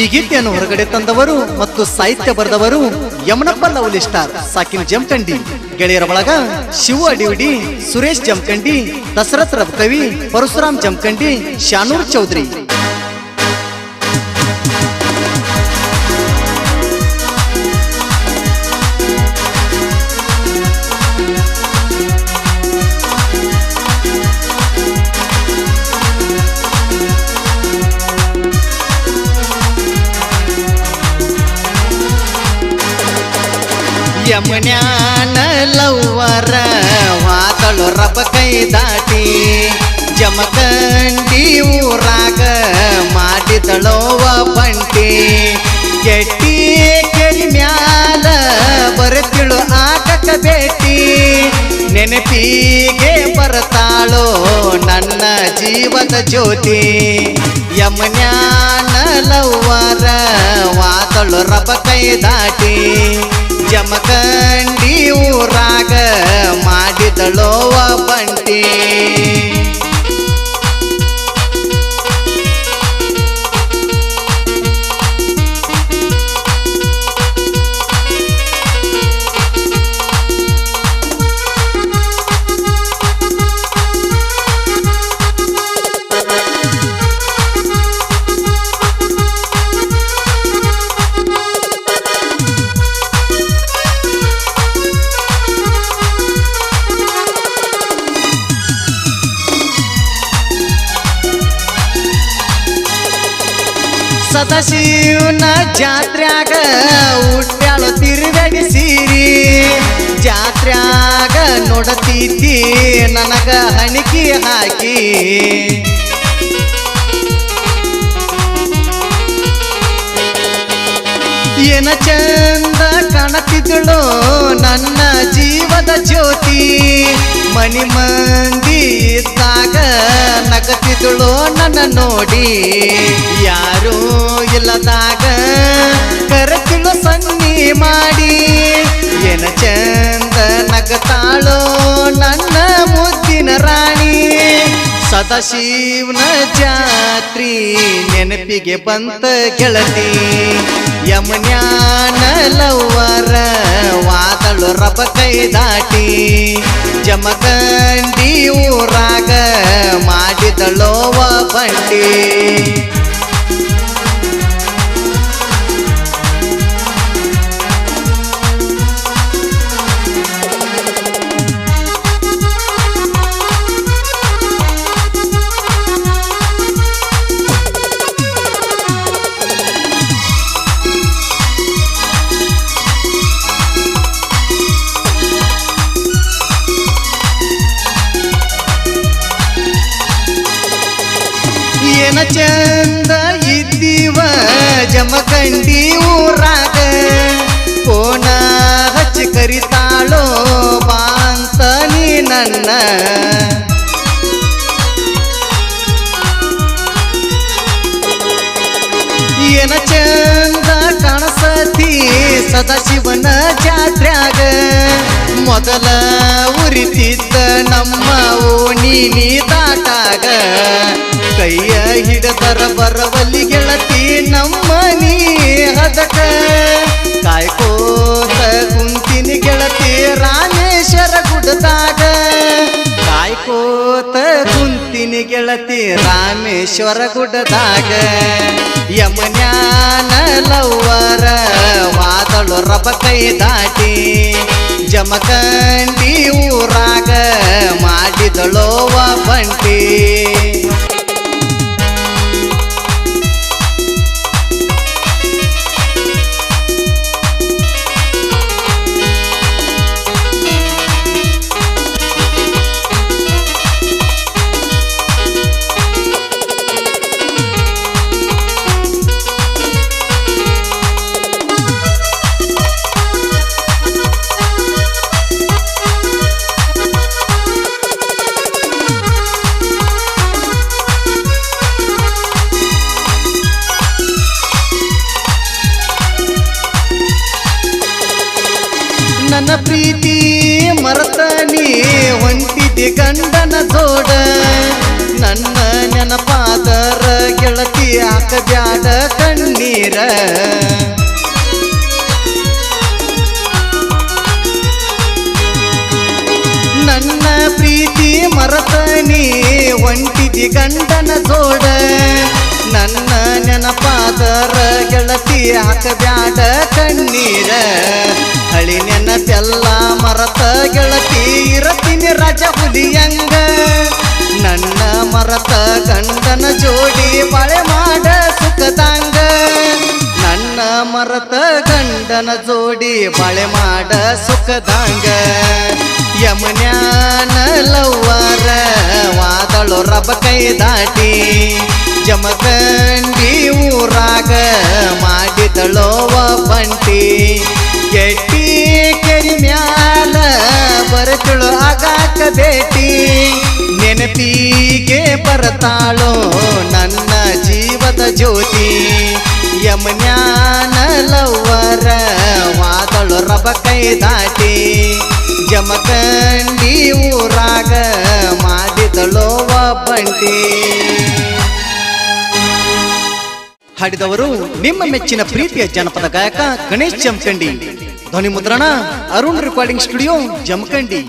ಈ ಗೀತೆಯನ್ನು ಹೊರಗಡೆ ತಂದವರು ಮತ್ತು ಸಾಹಿತ್ಯ ಬರೆದವರು ಯಮನಪ್ಪ ಲವ್ಲಿ ಸ್ಟಾರ್ ಸಾಕಿನ್ ಜಮಖಂಡಿ. ಗೆಳೆಯರ ಬಳಗ ಶಿವು ಅಡಿವಿಡಿ, ಸುರೇಶ್ ಜಮಖಂಡಿ, ದಶರಥ್ ರಬಕವಿ, ಪರಶುರಾಮ್ ಜಮಖಂಡಿ, ಶಾನೂರ್ ಚೌಧರಿ. ಯಮನ್ಯಾನ ಲವ್ವರ ವಾದಳು ರಬ ಕೈ ದಾಟಿ ಜಮಖಂಡಿ ಊರಾಗ ಮಾಡಿದಳೋವ ಬಂಟಿ. ಕೆಟ್ಟಿ ಕೆರಿ ಮ್ಯಾಲ ಬರತಿಳು ಆಕಕ ಭೇಟಿ, ನೆನಪಿಗೆ ಬರ್ತಾಳೋ ನನ್ನ ಜೀವದ ಜ್ಯೋತಿ. ಯಮನ್ಯಾನ ಲವ್ವರ ವಾದಳು ರಬ ಕೈ ದಾಟಿ ಜಮಖಂಡಿ ಊರಾಗ ಮಾಡಿದಳೋವ ಬಂಟಿ. ಸದಾಶಿವನ ಜಾತ್ರ್ಯಾಗ ಹುಟ್ಟ್ಯಾಳ ತಿರುಗಡಿ ಸೀರಿ, ಜಾತ್ರ್ಯಾಗ ನೋಡತೀತಿ ನನಗ ಹಣಿಕಿ ಹಾಕಿ. ಏನ ಚಂದ ಕಾಣತಿದ್ದಳು ನನ್ನ ಜೀವದ ಜ್ಯೋತಿ, ಮನಿ ಮಂದಿ ಇದ್ದಾಗ ನಗತಿದ್ದಳು ನನ್ನ ನೋಡಿ. ಯಾರೂ ಇಲ್ಲದಾಗ ಕರೆತಿಳು ಸನ್ನಿ ಮಾಡಿ, ಏನ ಚಂದ ನಗತಾಳೋ ನನ್ನ ಮುದ್ದಿನ ರಾಣಿ. ಸದಾಶಿವನ ಜಾತ್ರಿ ನೆನಪಿಗೆ ಬಂತ ಗೆಳತಿ, ಯಮನ್ಯಾನ ಲವ್ವರ ವಾದಳು ರಬ ಕೈ ದಾಟಿ ಜಮಖಂಡಿ ಊರಾಗ ಮಾಡಿದಳೋವ ಬಂಟಿ. ಏನ ಚಂದ ಇದ್ದೀವ ಜಮಖಂಡಿ ಊರಾಗ, ಕೋನ ಹಚ್ಚಿ ಕರಿತಾಳೋ ಬಾಂತ ನೀ ನನ್ನ. ಏನ ಚಂದ ಕಾಣಸತಿ ಸದಾಶಿವನ ಜಾತ್ರ್ಯಾಗ, ಮೊದಲ ಉರಿತಿದ್ದ ನಮ್ಮ ಓಣಿ ನೀ ದಾಟಾಗ. ಕೈಯ ಹಿಡದರ ಬರವಲ್ಲಿ ಗೆಳತಿ ನಮ್ಮ ನೀ ಹದಕ, ಕಾಯ್ಕೋತ ಕುಂತಿನಿ ಗೆಳತಿ ರಾಮೇಶ್ವರ ಗುಡ್ಡದಾಗ. ಕಾಯ್ಕೋತ ಕುಂತಿನಿ ಗೆಳತಿ ರಾಮೇಶ್ವರ ಗುಡ್ಡದಾಗ. ಯಮನ್ಯಾನ ಲವ್ವರ ವಾದಳು ರಬ ಕೈ ದಾಟಿ ಜಮಖಂಡಿ ಊರಾಗ ಮಾಡಿದಳೋವ ಬಂಟಿ. ನನ್ನ ಪ್ರೀತಿ ಮರತ ನೀ ಹೊಂಟಿದ್ದ ಒಂಟಿತಿ ಗಂಡನ ಜೋಡ ನನ್ನ ನೆನಪಾದರ ಗೆಳತಿ ಹಾಕಬ್ಯಾಡ ಕಣ್ಣೀರ ನನ್ನ ಪ್ರೀತಿ ಮರತನಿ ಒಂಟಿತಿ ಗಂಡನ ಜೋಡ ನನ್ನ ನೆನಪಾದರ ಗೆಳತಿ ಹಾಕಬ್ಯಾಡ ಕಣ್ಣೀರ ಹಳಿ ನೆನಪೆಲ್ಲ ಮರತ ಗೆಳತಿ ಇರತೀನಿ ರಾಜ ಹುಲಿಯಂಗ ನನ್ನ ಮರತ ಗಂಡನ ಜೋಡಿ ಬಾಳೆ ಮಾಡ ಸುಖದಂಗ ನನ್ನ ಮರತ ಗಂಡನ ಜೋಡಿ ಬಾಳೆ ಮಾಡ ಸುಖದಂಗ ಯಮನ್ಯಾನ ಲವ್ವರ ವಾದಳು ರಬ ಕೈ ದಾಟಿ ಜಮಖಂಡಿ ಊರಾಗ ಮಾಡಿದಳೋವ ಬಂಟಿ ಕೆಟ್ಟಿ ಕೆರಿ ಮ್ಯಾಲ ಬರತಳು ಆಗಾಕ ಭೇಟಿ ನೆನಪಿಗೆ ಬರತಾಳೋ ನನ್ನ ಜೀವದ ಜ್ಯೋತಿ ಯಮನ್ಯಾನ ಲವ್ವರ ವಾದಳು ರಬ ಕೈ ದಾಟಿ ಜಮಖಂಡಿ ಊರಾಗ ಮಾಡಿದಳೋವ ಬಂಟಿ ಹಾಡಿದವರು ನಿಮ್ಮ ಮೆಚ್ಚಿನ ಪ್ರೀತಿಯ ಜನಪದ ಗಾಯಕ ಗಣೇಶ್ ಜಮಖಂಡಿ ಧ್ವನಿ ಮುದ್ರಣ ಅರುಣ್ ರೆಕಾರ್ಡಿಂಗ್ ಸ್ಟುಡಿಯೋ ಜಮಖಂಡಿ.